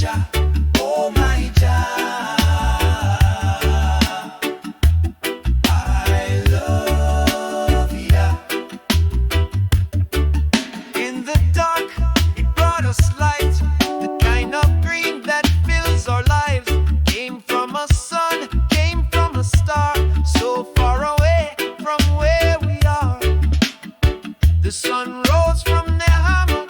Jah, oh my Jah, I love ya. In the dark, it brought us light, the kind of green that fills our lives. Came from a sun, came from a star, so far away from where we are. The sun rose from the hammer,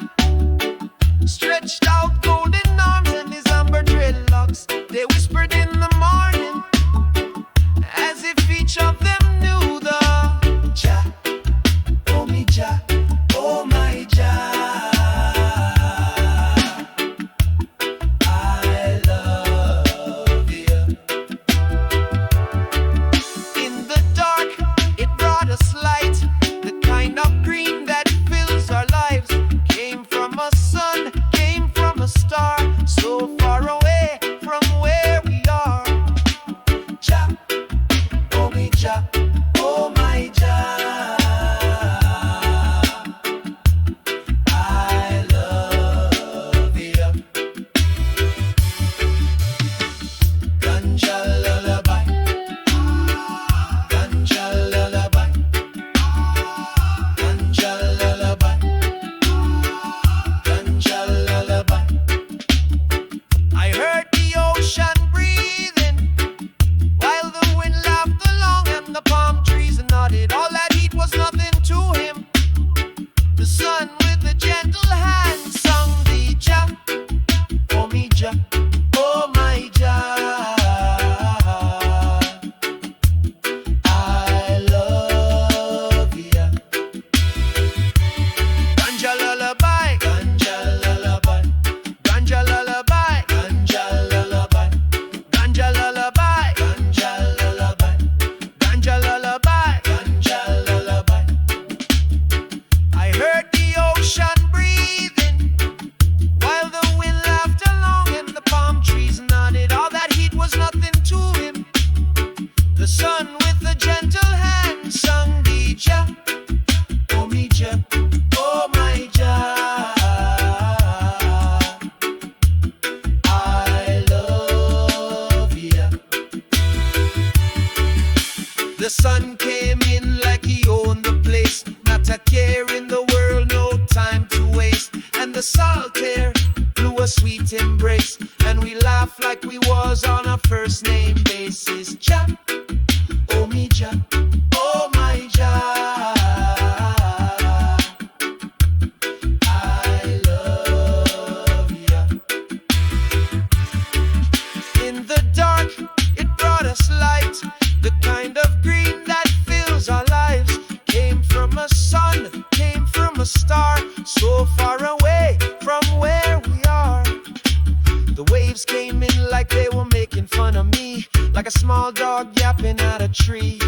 stretched out golden arms, and his amber dreadlocks, they whispered in the morning, as if each of them knew the Jah, oh me Jah, oh my Jah, I love you. In the dark, it brought us light, the kind of green that fills our lives. Came from a sun, came from a star, so far away from where we are. Jah, oh me Jah, oh my Jah, I love you. Ganja lullaby, ganja lullaby, ganja lullaby, ganja lullaby. I heard the ocean breathing while the wind laughed along and the palm trees nodded. All that heat was nothing to him. The sun with a gentle hand sung the Jah, oh me Jah, oh my Jah, I love ya. Ganja lullaby, ganja lullaby, ganja lullaby, ganja lullaby, ganja lullaby, ganja lullaby, ganja lullaby, ganja lullaby. I heard the ocean breathing while the wind laughed along and the palm trees nodded. All that heat was nothing to him. The sun with a gentle hand sung the Jah, oh me Jah, oh my Jah, I love ya. The sun came in like he owned the place, not a care in the world, no time to waste. And the salt air blew a sweet embrace, and we laughed like we was on a first name basis. Jah, oh me Jah, oh my Jah, I love ya. In the dark, it brought us light, the kind of green that fills our lives. Came from a sun, came from a star, so far away from where we are. The waves came in like they were making fun of me, like a small dog yapping at a tree.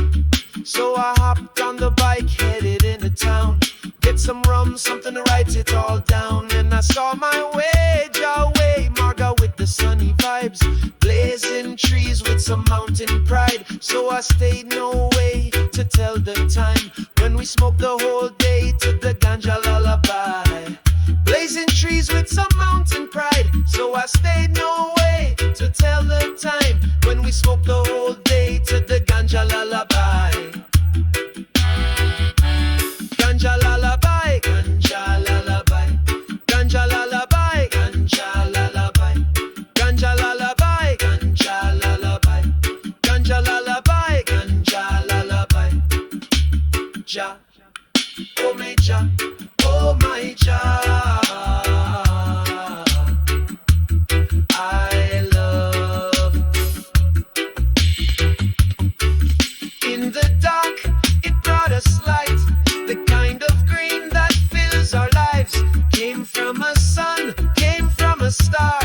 So I hopped on the bike, headed into town, get some rum, something to write it all down. And I saw my way, Jah way, Marga with the sunny vibes, blazing trees with some mountain pride. So I stayed no way to tell the time when we smoked the whole day to the ganja lullaby. Blazing trees with some mountain pride. So I stayed no way to tell the time when we smoked the whole day to the ganja lullaby. Ganja lullaby, ganja lullaby, ganja lullaby, ganja lullaby, ganja lullaby, ganja lullaby, ganja lullaby, ganja lullaby. Jah, oh my Jah, oh my Jah, I love. In the dark, it brought us light, the kind of green that fills our lives. Came from a sun, came from a star,